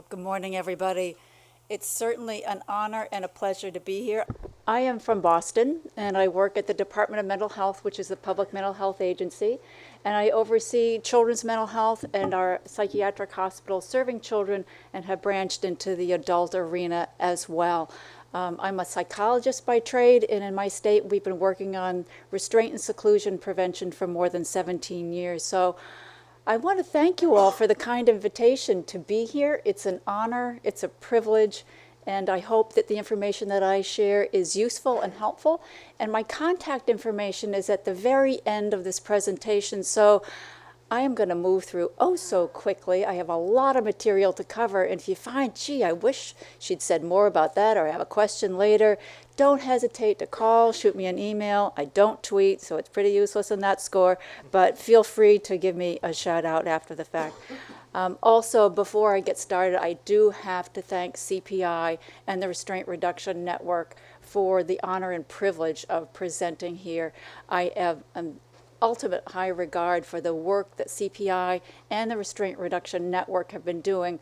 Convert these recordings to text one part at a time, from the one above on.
Good morning, everybody. It's certainly an honor and a pleasure to be here. I am from Boston, and I work at the Department of Mental Health, which is a public mental health agency, and I oversee children's mental health and our psychiatric hospital serving children, and have branched into the adult arena as well. I'm a psychologist by trade, and in my state, we've been working on restraint and seclusion prevention for more than 17 years. So I want to thank you all for the kind invitation to be here. It's an honor, it's a privilege, and I hope that the information that I share is useful and helpful. And my contact information is at the very end of this presentation, so I am going to move through so quickly. I have a lot of material to cover, and if you find, gee, I wish she'd said more about that, or I have a question later, don't hesitate to call, shoot me an email. I don't tweet, so it's pretty useless on that score, but feel free to give me a shout out after the fact. Also, before I get started, I do have to thank CPI and the Restraint Reduction Network for the honor and privilege of presenting here. I have ultimate high regard for the work that CPI and the Restraint Reduction Network have been doing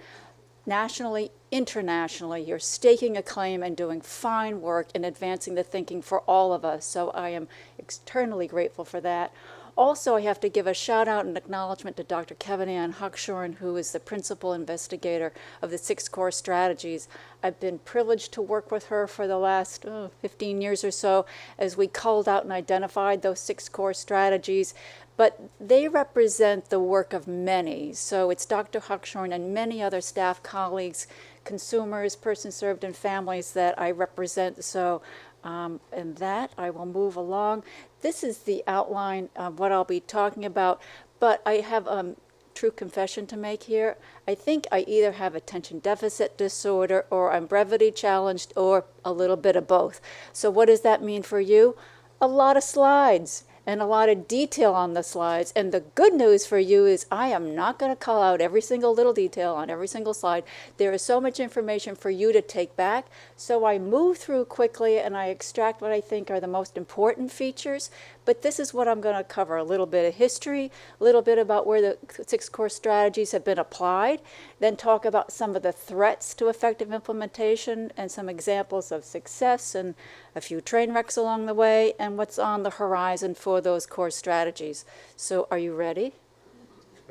nationally, internationally. You're staking a claim and doing fine work in advancing the thinking for all of us, so I am eternally grateful for that. Also, I have to give a shout out and acknowledgement to Dr. Kevin Ann Huckshorn, who is the principal investigator of the 6 core strategies. I've been privileged to work with her for the last 15 years or so as we culled out and identified those 6 core strategies, but they represent the work of many. So it's Dr. Huckshorn and many other staff colleagues, consumers, persons served, and families that I represent. So and that I will move along. This is the outline of what I'll be talking about, but I have a true confession to make here. I think I either have attention deficit disorder, or I'm brevity challenged, or a little bit of both. So what does that mean for you? A lot of slides and a lot of detail on the slides. And the good news for you is I am not going to call out every single little detail on every single slide. There is so much information for you to take back. So I move through quickly and I extract what I think are the most important features. But this is what I'm going to cover: a little bit of history, a little bit about where the 6 core strategies have been applied, then talk about some of the threats to effective implementation and some examples of success and a few train wrecks along the way, and what's on the horizon for those core strategies. So are you ready?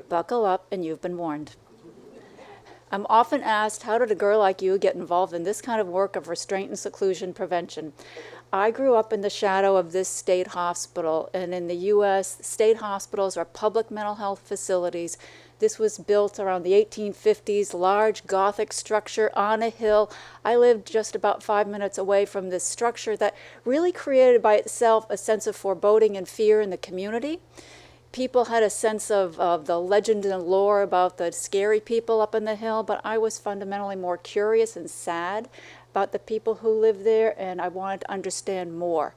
Buckle up, and you've been warned. I'm often asked, how did a girl like you get involved in this kind of work of restraint and seclusion prevention? I grew up in the shadow of this state hospital, and in the U.S., state hospitals are public mental health facilities. This was built around the 1850s, large Gothic structure on a hill. I lived just about 5 minutes away from this structure that really created by itself a sense of foreboding and fear in the community. People had a sense of the legend and lore about the scary people up in the hill, but I was fundamentally more curious and sad about the people who lived there, and I wanted to understand more.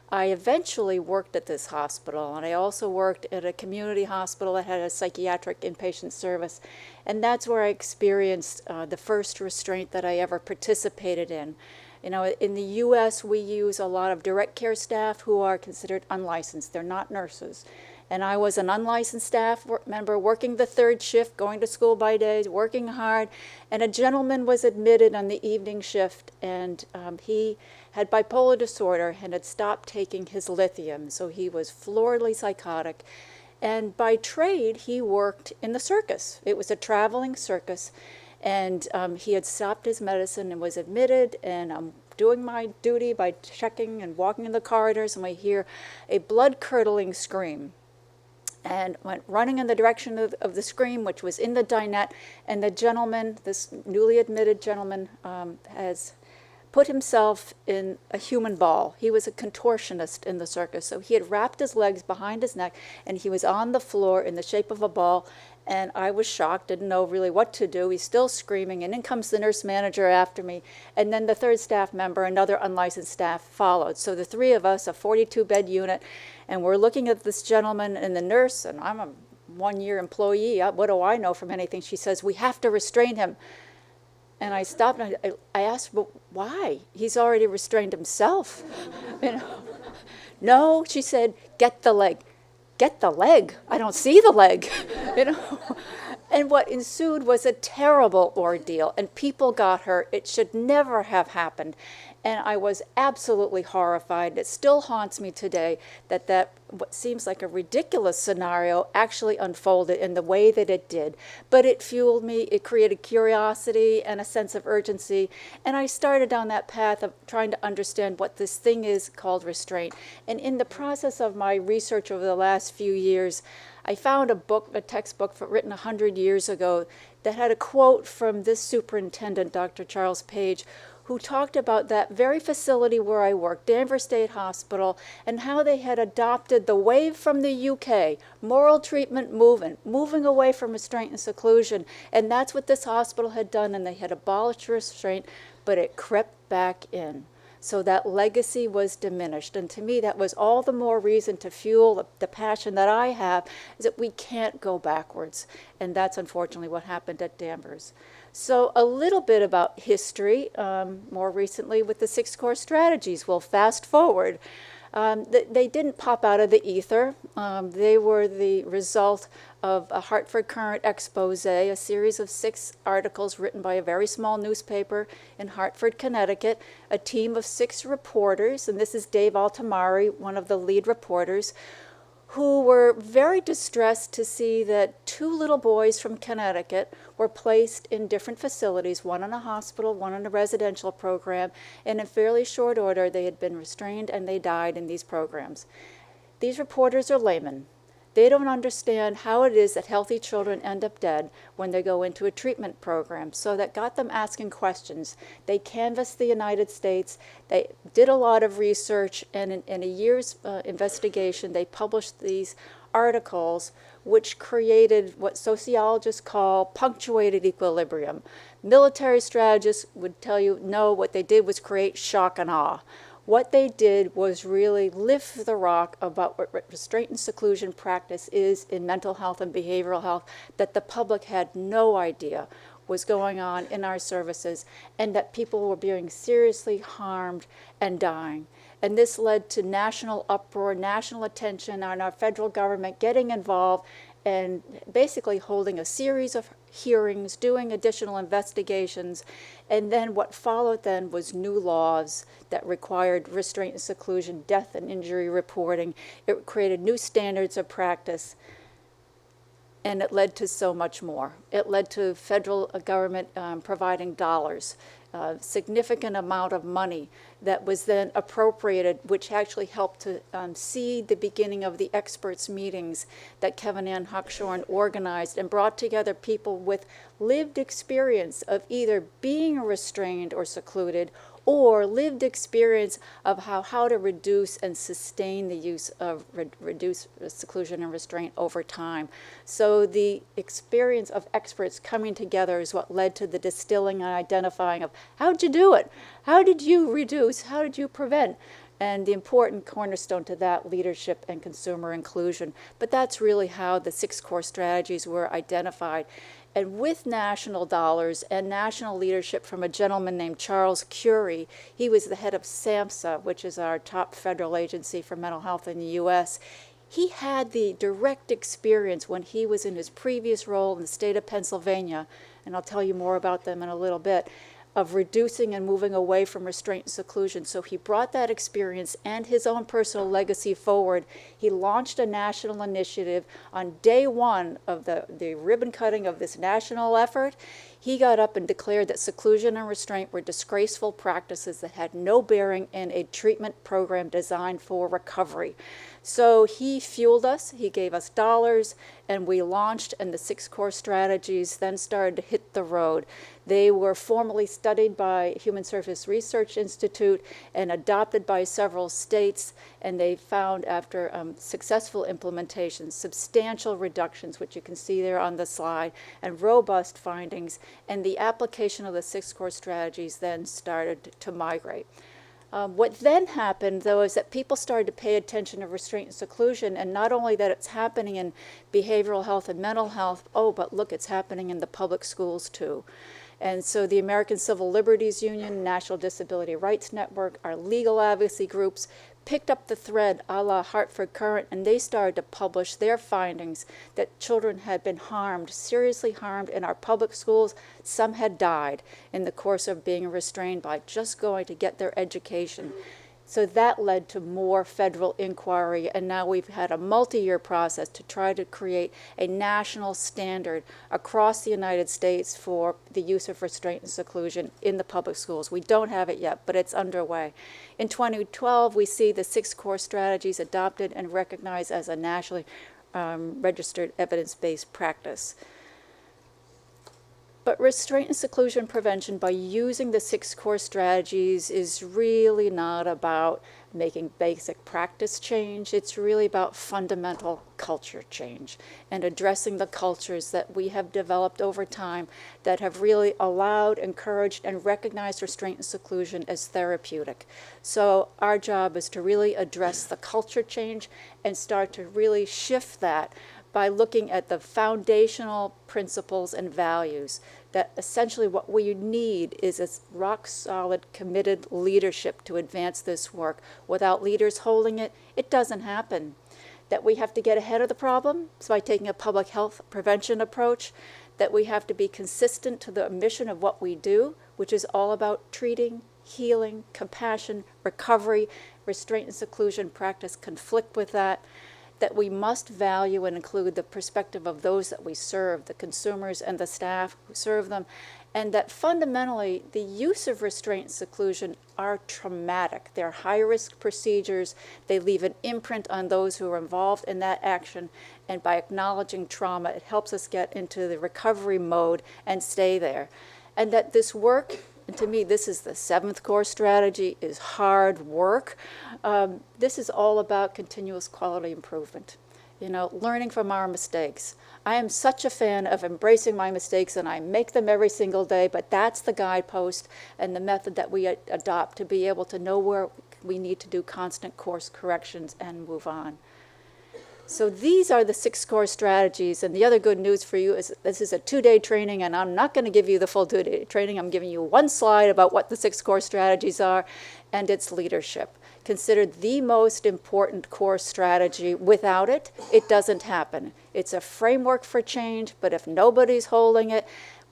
I eventually worked at this hospital, and I also worked at a community hospital that had a psychiatric inpatient service, and that's where I experienced the first restraint that I ever participated in. You know, in the U.S., we use a lot of direct care staff who are considered unlicensed. They're not nurses. And I was an unlicensed staff member working the 3rd shift, going to school by day, working hard. And a gentleman was admitted on the evening shift, and he had bipolar disorder and had stopped taking his lithium. So he was floridly psychotic. And by trade, he worked in the circus. It was a traveling circus. And he had stopped his medicine and was admitted, and I'm doing my duty by checking and walking in the corridors, and I hear a blood-curdling scream, and went running in the direction of the scream, which was in the dinette, and the gentleman, this newly admitted gentleman, has put himself in a human ball. He was a contortionist in the circus, so he had wrapped his legs behind his neck, and he was on the floor in the shape of a ball, and I was shocked, didn't know really what to do. He's still screaming, and in comes the nurse manager after me, and then the 3rd staff member, another unlicensed staff, followed. So the 3 of us, a 42-bed unit, and we're looking at this gentleman and the nurse, and I'm a 1-year employee. What do I know from anything? She says, "We have to restrain him." And I stopped and I asked, "Well, why? He's already restrained himself." You know? "No," she said, "get the leg." Get the leg? I don't see the leg. You know? And what ensued was a terrible ordeal, and people got hurt. It should never have happened. And I was absolutely horrified. It still haunts me today that what seems like a ridiculous scenario actually unfolded in the way that it did. But it fueled me, it created curiosity and a sense of urgency, and I started down that path of trying to understand what this thing is called restraint. And in the process of my research over the last few years, I found a textbook written 100 years ago that had a quote from this superintendent, Dr. Charles Page, who talked about that very facility where I worked, Danvers State Hospital, and how they had adopted the wave from the UK, moral treatment movement, moving away from restraint and seclusion. And that's what this hospital had done, and they had abolished restraint, but it crept back in. So that legacy was diminished. And to me, that was all the more reason to fuel the passion that I have, is that we can't go backwards. And that's unfortunately what happened at Danvers. So a little bit about history, more recently with the 6 core strategies. We'll fast forward. They didn't pop out of the ether. They were the result of a Hartford Courant expose, a series of 6 articles written by a very small newspaper in Hartford, Connecticut, a team of 6 reporters, and this is Dave Altamari, one of the lead reporters, who were very distressed to see that 2 little boys from Connecticut were placed in different facilities, one in a hospital, one in a residential program, and in fairly short order they had been restrained and they died in these programs. These reporters are laymen. They don't understand how it is that healthy children end up dead when they go into a treatment program. So that got them asking questions. They canvassed the United States. They did a lot of research, and in a year's investigation, they published these articles which created what sociologists call punctuated equilibrium. Military strategists would tell you, no, what they did was create shock and awe. What they did was really lift the rock about what restraint and seclusion practice is in mental health and behavioral health that the public had no idea was going on in our services, and that people were being seriously harmed and dying. And this led to national uproar, national attention on our federal government getting involved and basically holding a series of hearings, doing additional investigations, and then what followed then was new laws that required restraint and seclusion, death and injury reporting. It created new standards of practice, and it led to so much more. It led to federal government providing dollars, a significant amount of money that was then appropriated, which actually helped to seed the beginning of the experts meetings that Kevin Ann Huckshorn organized and brought together people with lived experience of either being restrained or secluded, or lived experience of how to reduce and sustain the use of reduced seclusion and restraint over time. So the experience of experts coming together is what led to the distilling and identifying of how'd you do it? How did you reduce? How did you prevent? And the important cornerstone to that, leadership and consumer inclusion. But that's really how the 6 core strategies were identified. And with national dollars and national leadership from a gentleman named Charles Curry, he was the head of SAMHSA, which is our top federal agency for mental health in the U.S. He had the direct experience when he was in his previous role in the state of Pennsylvania, and I'll tell you more about them in a little bit, of reducing and moving away from restraint and seclusion. So he brought that experience and his own personal legacy forward. He launched a national initiative on day 1 of the ribbon cutting of this national effort. He got up and declared that seclusion and restraint were disgraceful practices that had no bearing in a treatment program designed for recovery. So he fueled us, he gave us dollars, and we launched, and the 6 core strategies then started to hit the road. They were formally studied by Human Service Research Institute and adopted by several states, and they found after successful implementation, substantial reductions, which you can see there on the slide, and robust findings, and the application of the 6 core strategies then started to migrate. What then happened, though, is that people started to pay attention to restraint and seclusion, and not only that it's happening in behavioral health and mental health, but look, it's happening in the public schools too. And so the American Civil Liberties Union, National Disability Rights Network, our legal advocacy groups picked up the thread a la Hartford Current, and they started to publish their findings that children had been harmed, seriously harmed in our public schools. Some had died in the course of being restrained by just going to get their education. So that led to more federal inquiry, and now we've had a multi-year process to try to create a national standard across the United States for the use of restraint and seclusion in the public schools. We don't have it yet, but it's underway. In 2012, we see the 6 core strategies adopted and recognized as a nationally registered evidence-based practice. But restraint and seclusion prevention by using the 6 core strategies is really not about making basic practice change. It's really about fundamental culture change and addressing the cultures that we have developed over time that have really allowed, encouraged, and recognized restraint and seclusion as therapeutic. So our job is to really address the culture change and start to really shift that by looking at the foundational principles and values that essentially what we need is a rock-solid, committed leadership to advance this work. Without leaders holding it, it doesn't happen. That we have to get ahead of the problem by taking a public health prevention approach, that we have to be consistent to the mission of what we do, which is all about treating, healing, compassion, recovery. Restraint and seclusion practice conflict with that we must value and include the perspective of those that we serve, the consumers and the staff who serve them, and that fundamentally the use of restraint and seclusion are traumatic. They're high-risk procedures. They leave an imprint on those who are involved in that action, and by acknowledging trauma, it helps us get into the recovery mode and stay there. And that this work, and to me, this is the 7th core strategy, is hard work. This is all about continuous quality improvement, learning from our mistakes. I am such a fan of embracing my mistakes, and I make them every single day, but that's the guidepost and the method that we adopt to be able to know where we need to do constant course corrections and move on. So these are the 6 core strategies, and the other good news for you is this is a 2-day training, and I'm not going to give you the full 2-day training. I'm giving you one slide about what the 6 core strategies are, and it's leadership. Considered the most important core strategy. Without it, it doesn't happen. It's a framework for change, but if nobody's holding it,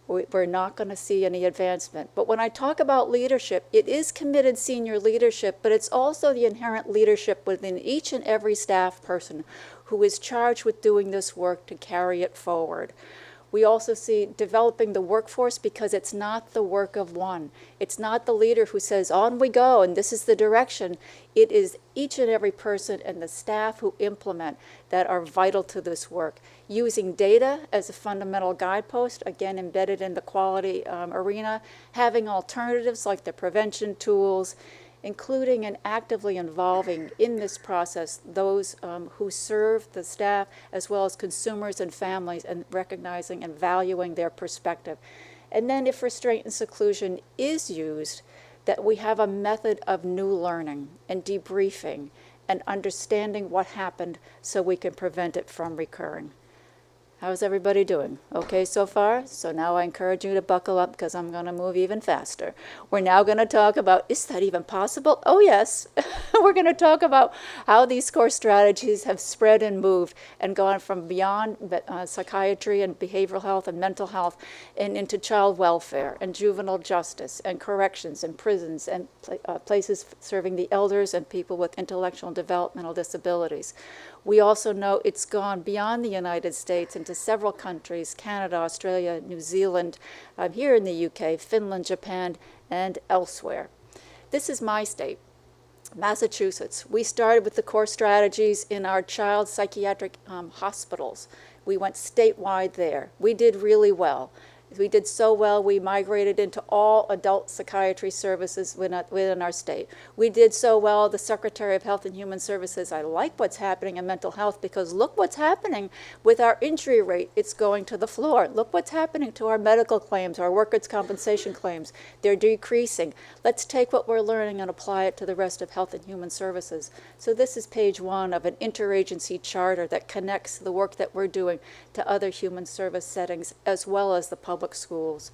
we're not going to see any advancement. But when I talk about leadership, it is committed senior leadership, but it's also the inherent leadership within each and every staff person who is charged with doing this work to carry it forward. We also see developing the workforce because it's not the work of one. It's not the leader who says, on we go, and this is the direction. It is each and every person and the staff who implement that are vital to this work. Using data as a fundamental guidepost, again embedded in the quality arena, having alternatives like the prevention tools, including and actively involving in this process those who serve the staff as well as consumers and families, and recognizing and valuing their perspective. And then if restraint and seclusion is used, that we have a method of new learning and debriefing and understanding what happened so we can prevent it from recurring. How's everybody doing? Okay so far? So now I encourage you to buckle up because I'm going to move even faster. We're now going to talk about, is that even possible? Oh yes. We're going to talk about how these core strategies have spread and moved and gone from beyond psychiatry and behavioral health and mental health and into child welfare and juvenile justice and corrections and prisons and places serving the elders and people with intellectual and developmental disabilities. We also know it's gone beyond the United States into several countries, Canada, Australia, New Zealand, here in the UK, Finland, Japan, and elsewhere. This is my state, Massachusetts. We started with the core strategies in our child psychiatric hospitals. We went statewide there. We did really well. We did so well, we migrated into all adult psychiatry services within our state. We did so well, the Secretary of Health and Human Services, I like what's happening in mental health because look what's happening with our injury rate. It's going to the floor. Look what's happening to our medical claims, our workers' compensation claims. They're decreasing. Let's take what we're learning and apply it to the rest of Health and Human Services. So this is page 1 of an interagency charter that connects the work that we're doing to other human service settings as well as the public schools.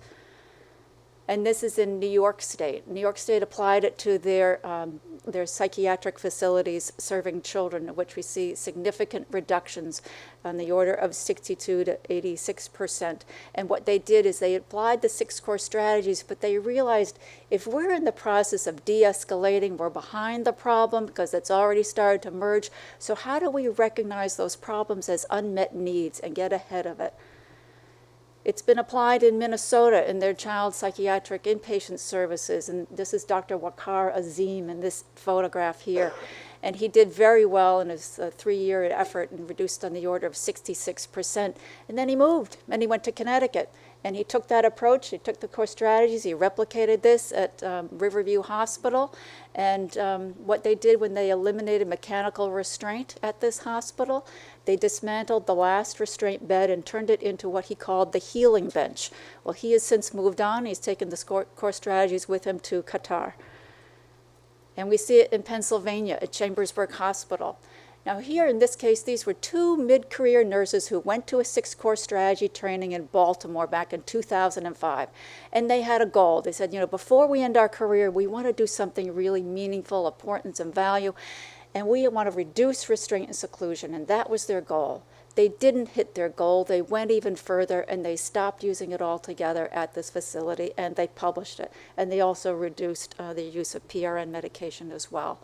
And this is in New York State. New York State applied it to their psychiatric facilities serving children, in which we see significant reductions on the order of 62 to 86%. And what they did is they applied the 6 core strategies, but they realized if we're in the process of de-escalating, we're behind the problem because it's already started to merge. So how do we recognize those problems as unmet needs and get ahead of it? It's been applied in Minnesota in their child psychiatric inpatient services, and this is Dr. Waqar Azim in this photograph here. And he did very well in his 3-year effort and reduced on the order of 66%. And then he moved, and he went to Connecticut. And he took that approach, he took the core strategies, he replicated this at Riverview Hospital. And what they did when they eliminated mechanical restraint at this hospital, they dismantled the last restraint bed and turned it into what he called the healing bench. Well, he has since moved on. He's taken the core strategies with him to Qatar. And we see it in Pennsylvania at Chambersburg Hospital. Now here in this case, these were 2 mid-career nurses who went to a 6 core strategy training in Baltimore back in 2005. And they had a goal. They said, before we end our career, we want to do something really meaningful, importance, and value. And we want to reduce restraint and seclusion. And that was their goal. They didn't hit their goal. They went even further, and they stopped using it altogether at this facility, and they published it. And they also reduced the use of PRN medication as well.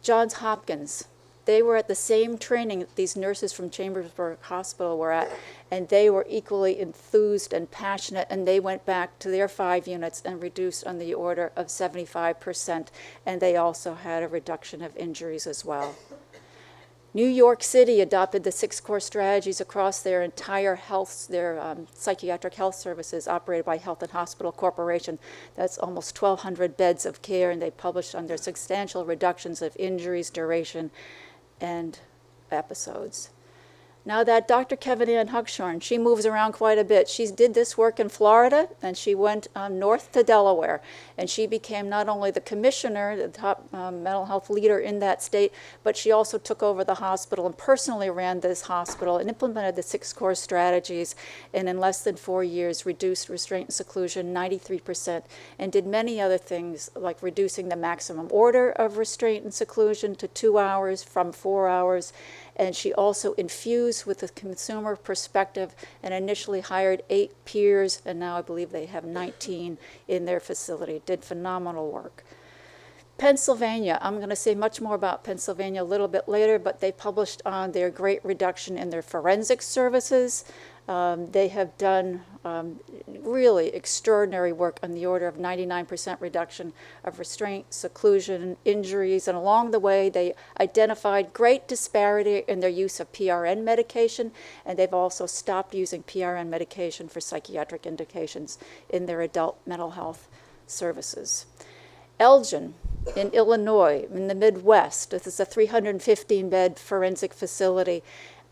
Johns Hopkins. They were at the same training that these nurses from Chambersburg Hospital were at, and they were equally enthused and passionate, and they went back to their 5 units and reduced on the order of 75%, and they also had a reduction of injuries as well. New York City adopted the 6 core strategies across their entire psychiatric health services operated by Health and Hospital Corporation. That's almost 1,200 beds of care, and they published on their substantial reductions of injuries, duration, and episodes. Now that Dr. Kevin Ann Huckshorn, she moves around quite a bit. She did this work in Florida, and she went north to Delaware, and she became not only the commissioner, the top mental health leader in that state, but she also took over the hospital and personally ran this hospital and implemented the 6 core strategies, and in less than 4 years reduced restraint and seclusion 93%, and did many other things like reducing the maximum order of restraint and seclusion to 2 hours from 4 hours. And she also infused with the consumer perspective and initially hired 8 peers, and now I believe they have 19 in their facility. Did phenomenal work. Pennsylvania, I'm going to say much more about Pennsylvania a little bit later, but they published on their great reduction in their forensic services. They have done really extraordinary work on the order of 99% reduction of restraint, seclusion, injuries, and along the way they identified great disparity in their use of PRN medication, and they've also stopped using PRN medication for psychiatric indications in their adult mental health services. Elgin in Illinois, in the Midwest, this is a 315-bed forensic facility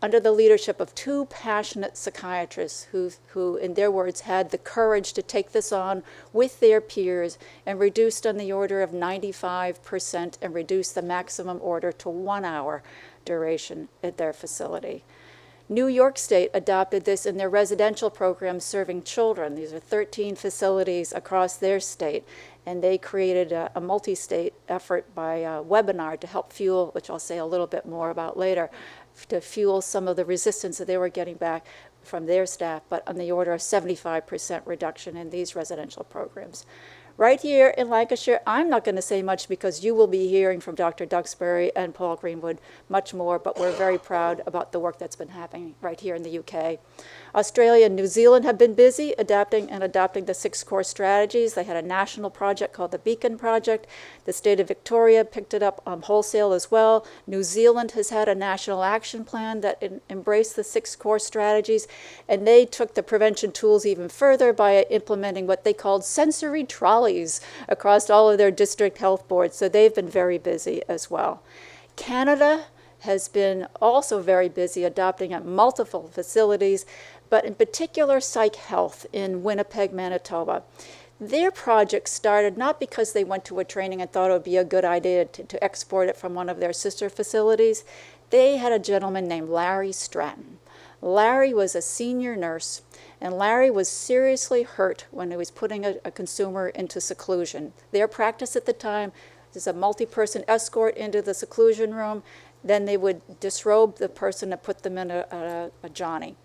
under the leadership of 2 passionate psychiatrists who, in their words, had the courage to take this on with their peers and reduced on the order of 95% and reduced the maximum order to 1 hour duration at their facility. New York State adopted this in their residential program serving children. These are 13 facilities across their state, and they created a multi-state effort by webinar to help fuel, which I'll say a little bit more about later, to fuel some of the resistance that they were getting back from their staff, but on the order of 75% reduction in these residential programs. Right here in Lancashire, I'm not going to say much because you will be hearing from Dr. Duxbury and Paul Greenwood much more, but we're very proud about the work that's been happening right here in the UK. Australia and New Zealand have been busy adapting the 6 core strategies. They had a national project called the Beacon Project. The state of Victoria picked it up wholesale as well. New Zealand has had a national action plan that embraced the 6 core strategies, and they took the prevention tools even further by implementing what they called sensory trolleys across all of their district health boards. So they've been very busy as well. Canada has been also very busy adopting at multiple facilities, but in particular Psych Health in Winnipeg, Manitoba. Their project started not because they went to a training and thought it would be a good idea to export it from one of their sister facilities. They had a gentleman named Larry Stratton. Larry was a senior nurse, and Larry was seriously hurt when he was putting a consumer into seclusion. Their practice at the time is a multi-person escort into the seclusion room. Then they would disrobe the person and put them in a Johnny.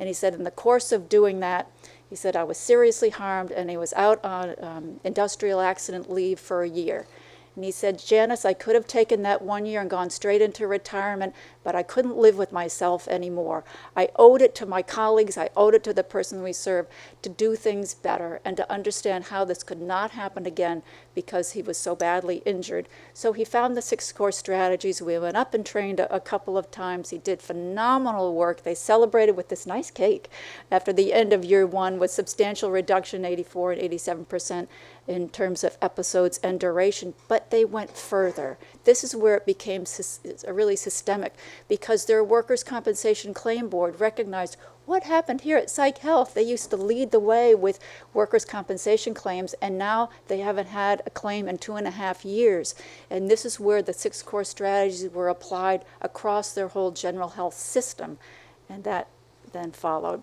And he said in the course of doing that, he said, I was seriously harmed, and he was out on industrial accident leave for a year. And he said, Janice, I could have taken that 1 year and gone straight into retirement, but I couldn't live with myself anymore. I owed it to my colleagues, I owed it to the person we serve to do things better and to understand how this could not happen again because he was so badly injured. So he found the 6 core strategies. We went up and trained a couple of times. He did phenomenal work. They celebrated with this nice cake after the end of year 1 with substantial reduction, 84 and 87%. In terms of episodes and duration, but they went further. This is where it became really systemic, because their workers' compensation claim board recognized what happened here at Psych Health. They used to lead the way with workers' compensation claims, and now they haven't had a claim in 2.5 years. And this is where the 6 core strategies were applied across their whole general health system, and that then followed.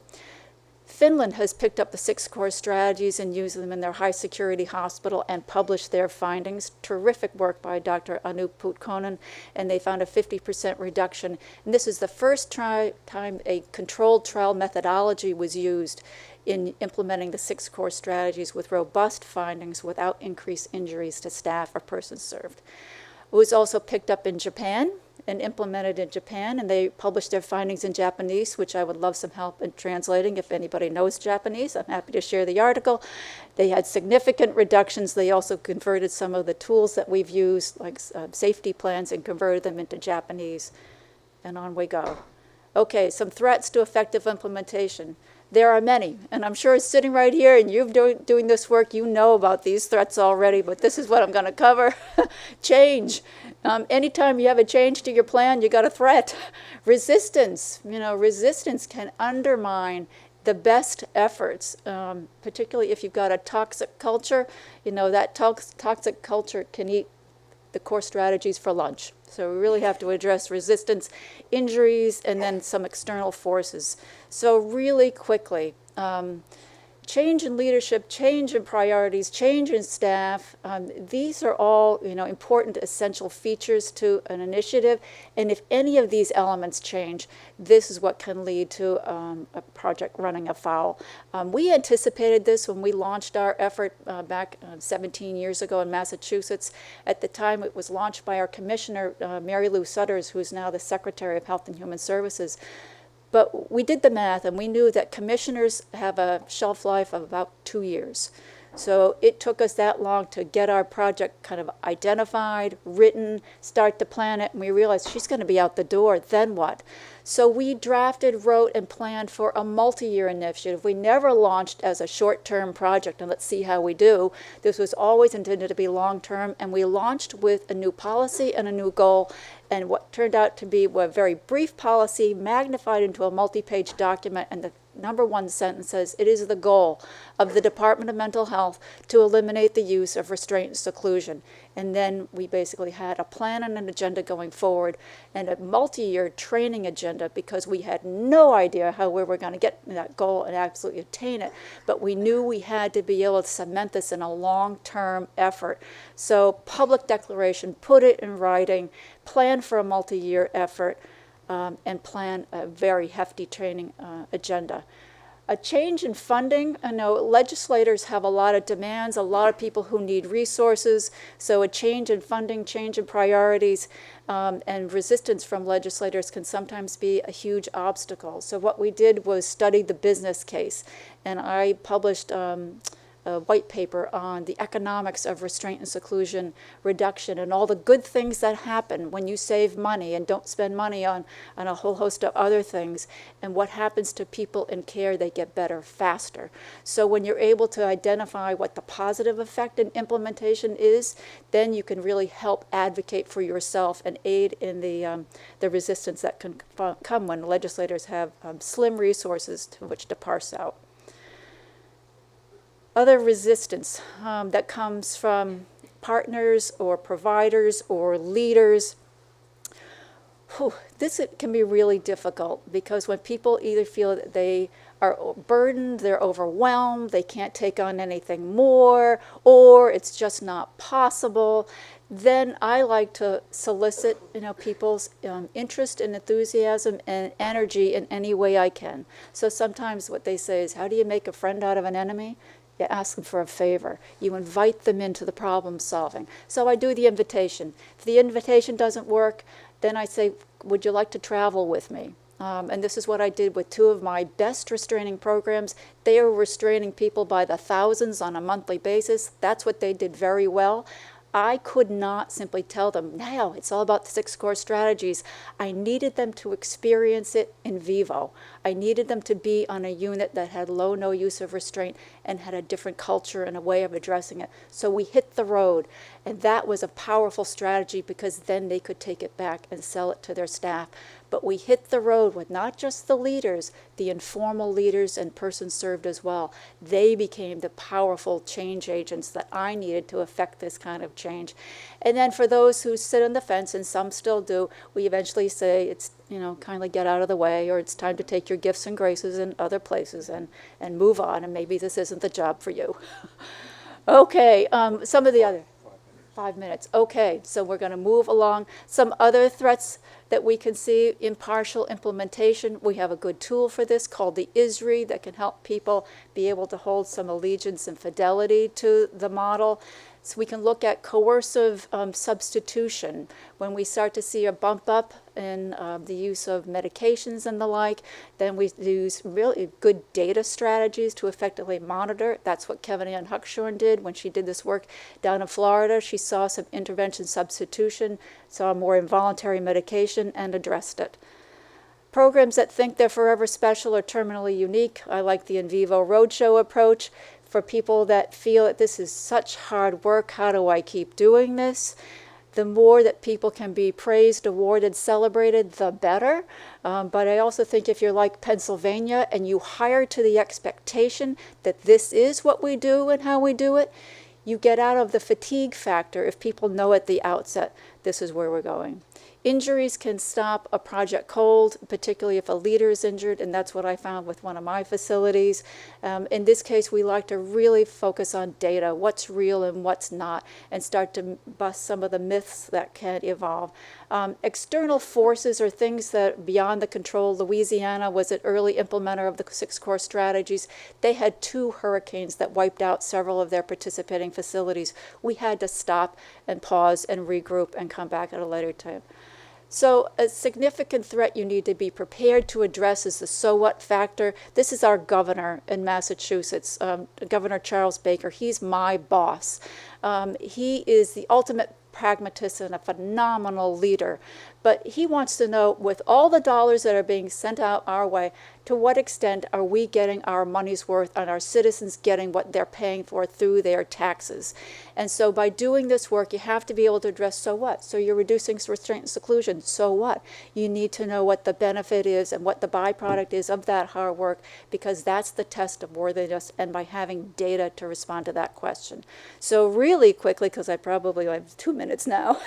Finland has picked up the 6 core strategies and used them in their high security hospital and published their findings. Terrific work by Dr. Anu Putkonen, and they found a 50% reduction. And this is the first time a controlled trial methodology was used in implementing the 6 core strategies with robust findings without increased injuries to staff or persons served. It was also picked up in Japan and implemented in Japan, and they published their findings in Japanese, which I would love some help in translating. If anybody knows Japanese, I'm happy to share the article. They had significant reductions. They also converted some of the tools that we've used, like safety plans, and converted them into Japanese. And on we go. Okay, some threats to effective implementation. There are many, and I'm sure sitting right here and you've doing this work, you know about these threats already, but this is what I'm going to cover. Change. Anytime you have a change to your plan, you got a threat. Resistance. Resistance can undermine the best efforts, particularly if you've got a toxic culture. That toxic culture can eat the core strategies for lunch. So we really have to address resistance, injuries, and then some external forces. So really quickly, change in leadership, change in priorities, change in staff. These are all important, essential features to an initiative. And if any of these elements change, this is what can lead to a project running afoul. We anticipated this when we launched our effort back 17 years ago in Massachusetts. At the time, it was launched by our commissioner, Mary Lou Sutters, who is now the Secretary of Health and Human Services. But we did the math, and we knew that commissioners have a shelf life of about 2 years. So it took us that long to get our project kind of identified, written, start to plan it, and we realized she's going to be out the door, then what? So we drafted, wrote, and planned for a multi-year initiative. We never launched as a short-term project, and let's see how we do. This was always intended to be long-term, and we launched with a new policy and a new goal, and what turned out to be a very brief policy magnified into a multi-page document, and the number 1 sentence says, it is the goal of the Department of Mental Health to eliminate the use of restraint and seclusion. And then we basically had a plan and an agenda going forward and a multi-year training agenda, because we had no idea how we were going to get that goal and absolutely attain it. But we knew we had to be able to cement this in a long-term effort. So public declaration, put it in writing, plan for a multi-year effort, and plan a very hefty training agenda. A change in funding. I know legislators have a lot of demands, a lot of people who need resources, so a change in funding, change in priorities, and resistance from legislators can sometimes be a huge obstacle. So what we did was study the business case, and I published a white paper on the economics of restraint and seclusion reduction and all the good things that happen when you save money and don't spend money on a whole host of other things, and what happens to people in care. They get better faster. So when you're able to identify what the positive effect in implementation is, then you can really help advocate for yourself and aid in the resistance that can come when legislators have slim resources to which to parse out. Other resistance that comes from partners or providers or leaders This can be really difficult because when people either feel that they are burdened, they're overwhelmed, they can't take on anything more, or it's just not possible, then I like to solicit, people's interest and enthusiasm and energy in any way I can. So sometimes what they say is, how do you make a friend out of an enemy? You ask them for a favor. You invite them into the problem solving. So I do the invitation. If the invitation doesn't work, then I say, would you like to travel with me? And this is what I did with two of my best restraining programs. They were restraining people by the thousands on a monthly basis. That's what they did very well. I could not simply tell them, now it's all about the 6 core strategies. I needed them to experience it in vivo. I needed them to be on a unit that had low, no use of restraint and had a different culture and a way of addressing it. So we hit the road, and that was a powerful strategy because then they could take it back and sell it to their staff. But we hit the road with not just the leaders, the informal leaders and persons served as well. They became the powerful change agents that I needed to affect this kind of change. And then for those who sit on the fence, and some still do, we eventually say it's, kindly get out of the way, or it's time to take your gifts and graces in other places and move on, and maybe this isn't the job for you. Okay, some of the other. 5 minutes. Okay, so we're going to move along. Some other threats that we can see, impartial implementation. We have a good tool for this called the ISRI that can help people be able to hold some allegiance and fidelity to the model. So we can look at coercive substitution. When we start to see a bump up in the use of medications and the like, then we use really good data strategies to effectively monitor. That's what Kevin Ann Huckshorn did when she did this work down in Florida. She saw some intervention substitution, saw more involuntary medication, and addressed it. Programs that think they're forever special or terminally unique. I like the in vivo roadshow approach. For people that feel that this is such hard work, how do I keep doing this? The more that people can be praised, awarded, celebrated, the better. But I also think if you're like Pennsylvania and you hire to the expectation that this is what we do and how we do it, you get out of the fatigue factor if people know at the outset this is where we're going. Injuries can stop a project cold, particularly if a leader is injured, and that's what I found with one of my facilities. In this case, we like to really focus on data, what's real and what's not, and start to bust some of the myths that can evolve. External forces are things that are beyond the control. Louisiana was an early implementer of the 6 core strategies. They had 2 hurricanes that wiped out several of their participating facilities. We had to stop and pause and regroup and come back at a later time. So a significant threat you need to be prepared to address is the so what factor. This is our governor in Massachusetts, Governor Charles Baker. He's my boss. He is the ultimate pragmatist and a phenomenal leader. But he wants to know, with all the dollars that are being sent out our way, to what extent are we getting our money's worth and our citizens getting what they're paying for through their taxes? And so by doing this work, you have to be able to address so what. So you're reducing restraint and seclusion. So what? You need to know what the benefit is and what the byproduct is of that hard work, because that's the test of worthiness, and by having data to respond to that question. So really quickly, because I probably have 2 minutes now,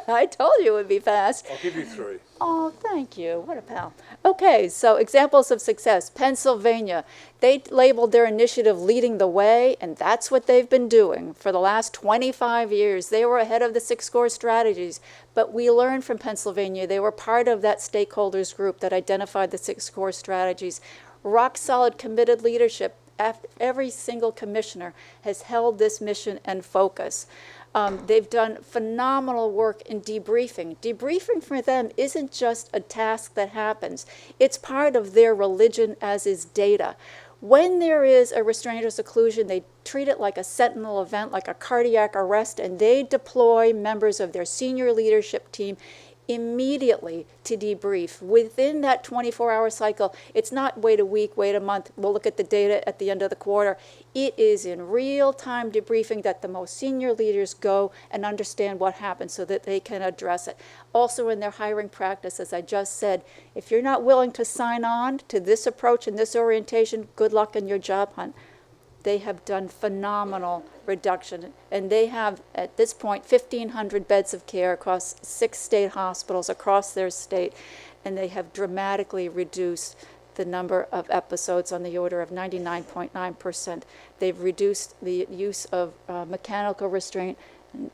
I told you it would be fast. I'll give you 3. Oh, thank you. What a pal. Okay, so examples of success. Pennsylvania, they labeled their initiative Leading the Way, and that's what they've been doing for the last 25 years. They were ahead of the 6 core strategies, but we learned from Pennsylvania. They were part of that stakeholders group that identified the 6 core strategies. Rock solid, committed leadership. Every single commissioner has held this mission and focus. They've done phenomenal work in debriefing. Debriefing for them isn't just a task that happens. It's part of their religion, as is data. When there is a restraint or seclusion, they treat it like a sentinel event, like a cardiac arrest, and they deploy members of their senior leadership team immediately to debrief. Within that 24-hour cycle, it's not wait a week, wait a month, we'll look at the data at the end of the quarter. It is in real-time debriefing that the most senior leaders go and understand what happened so that they can address it. Also in their hiring practice, as I just said, if you're not willing to sign on to this approach and this orientation, good luck in your job hunt. they have done phenomenal reduction. And they have, at this point, 1,500 beds of care across 6 state hospitals across their state. And they have dramatically reduced the number of episodes on the order of 99.9%. They've reduced the use of mechanical restraint.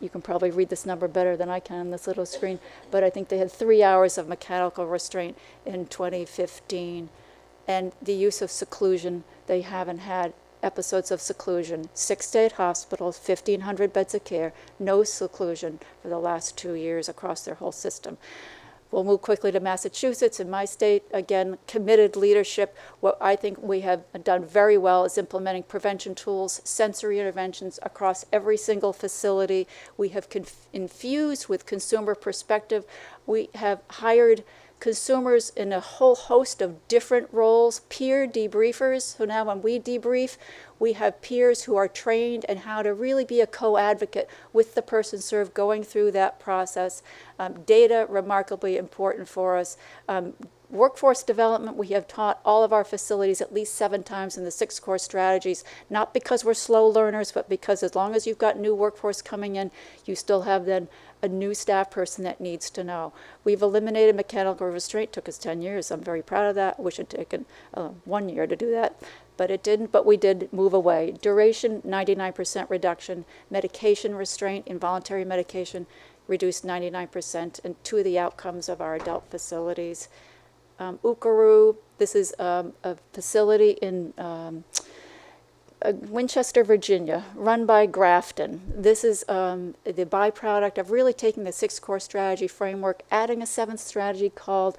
You can probably read this number better than I can on this little screen, but I think they had 3 hours of mechanical restraint in 2015. And the use of seclusion, they haven't had episodes of seclusion. 6 state hospitals, 1,500 beds of care, no seclusion for the last 2 years across their whole system. We'll move quickly to Massachusetts. In my state, again, committed leadership. What I think we have done very well is implementing prevention tools, sensory interventions across every single facility. We have infused with consumer perspective. We have hired consumers in a whole host of different roles, peer debriefers. So now when we debrief, we have peers who are trained in how to really be a co-advocate with the person served going through that process. Data, remarkably important for us. Workforce development, we have taught all of our facilities at least 7 times in the 6 core strategies, not because we're slow learners, but because as long as you've got new workforce coming in, you still have then a new staff person that needs to know. We've eliminated mechanical restraint. Took us 10 years. I'm very proud of that. Wish it had taken 1 year to do that, but it didn't, but we did move away. Duration, 99% reduction. Medication restraint, involuntary medication, reduced 99%, and 2 of the outcomes of our adult facilities. Ukaru, this is a facility in Winchester, Virginia, run by Grafton. This is the byproduct of really taking the 6 core strategy framework, adding a 7th strategy called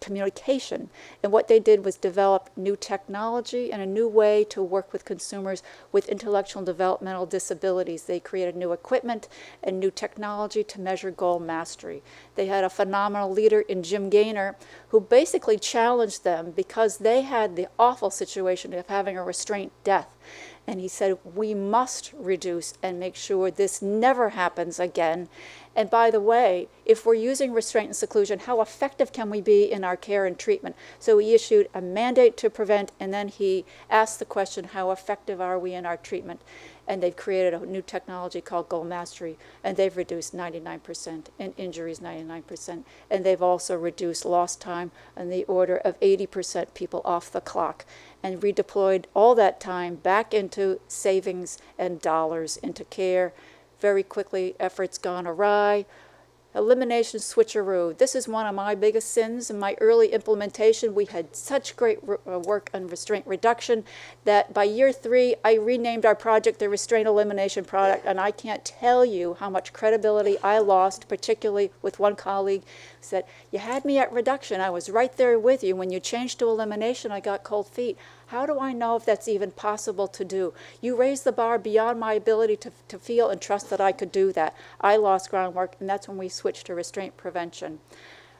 communication. And what they did was develop new technology and a new way to work with consumers with intellectual and developmental disabilities. They created new equipment and new technology to measure goal mastery. They had a phenomenal leader in Jim Gaynor who basically challenged them because they had the awful situation of having a restraint death. And he said, we must reduce and make sure this never happens again. And by the way, if we're using restraint and seclusion, how effective can we be in our care and treatment? So he issued a mandate to prevent, and then he asked the question, how effective are we in our treatment? And they've created a new technology called goal mastery, and they've reduced 99% and injuries 99%. And they've also reduced lost time in the order of 80% people off the clock, and redeployed all that time back into savings and dollars into care. Very quickly, efforts gone awry. Elimination switcheroo. This is one of my biggest sins. In my early implementation, we had such great work on restraint reduction that by year 3, I renamed our project the Restraint Elimination Project, and I can't tell you how much credibility I lost, particularly with one colleague who said, you had me at reduction. I was right there with you. When you changed to elimination, I got cold feet. How do I know if that's even possible to do? You raised the bar beyond my ability to feel and trust that I could do that. I lost groundwork, and that's when we switched to restraint prevention.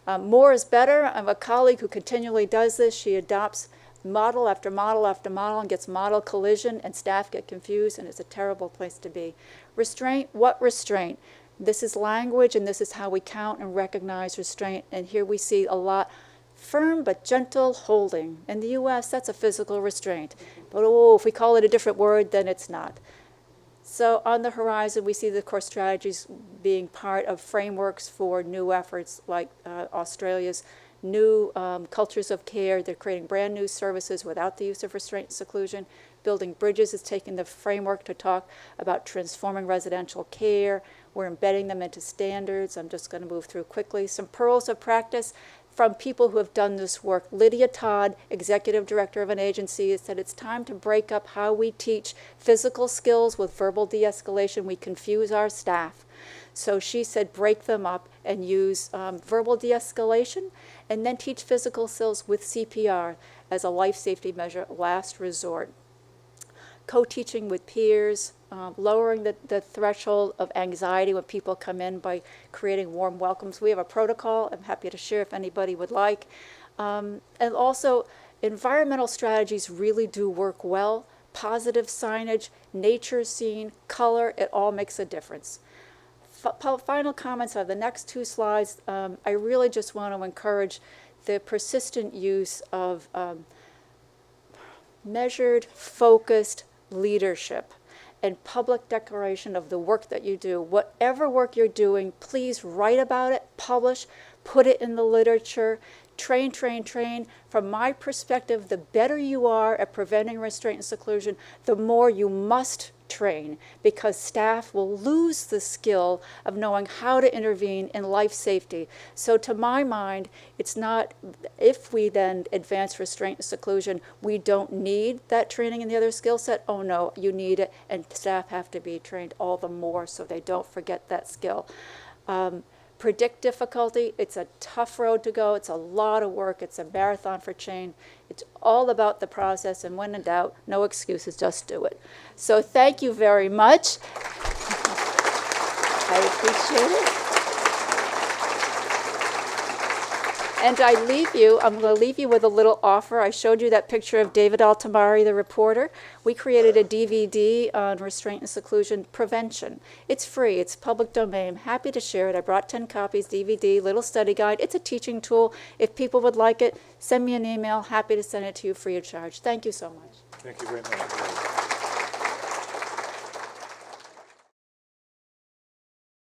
More is better. I have a colleague who continually does this. She adopts model after model after model and gets model collision, and staff get confused, and it's a terrible place to be. Restraint, what restraint? This is language, and this is how we count and recognize restraint, and here we see a lot. Firm but gentle holding. In the U.S., that's a physical restraint. But if we call it a different word, then it's not. So on the horizon, we see the core strategies being part of frameworks for new efforts like Australia's new cultures of care. They're creating brand new services without the use of restraint and seclusion. Building Bridges is taking the framework to talk about transforming residential care. We're embedding them into standards. I'm just going to move through quickly. Some pearls of practice from people who have done this work. Lydia Todd, executive director of an agency, said it's time to break up how we teach physical skills with verbal de-escalation. We confuse our staff. So she said break them up and use verbal de-escalation, and then teach physical skills with CPR as a life safety measure, last resort. Co-teaching with peers, lowering the threshold of anxiety when people come in by creating warm welcomes. We have a protocol I'm happy to share if anybody would like. And also, environmental strategies really do work well. Positive signage, nature scene, color, it all makes a difference. Final comments on the next 2 slides. I really just want to encourage the persistent use of measured, focused, leadership and public declaration of the work that you do. Whatever work you're doing, please write about it, publish, put it in the literature, train, train, train. From my perspective, the better you are at preventing restraint and seclusion, the more you must train, because staff will lose the skill of knowing how to intervene in life safety. So to my mind, it's not, if we then advance restraint and seclusion, we don't need that training in the other skill set. Oh no, you need it, and staff have to be trained all the more so they don't forget that skill. Predict difficulty. It's a tough road to go. It's a lot of work. It's a marathon for change. It's all about the process, and when in doubt, no excuses, just do it. So thank you very much. I appreciate it. And I'm going to leave you with a little offer. I showed you that picture of David Altamari, the reporter. We created a DVD on restraint and seclusion prevention. It's free. It's public domain. I'm happy to share it. I brought 10 copies, DVD, little study guide. It's a teaching tool. If people would like it, send me an email. Happy to send it to you free of charge. Thank you so much. Thank you very much.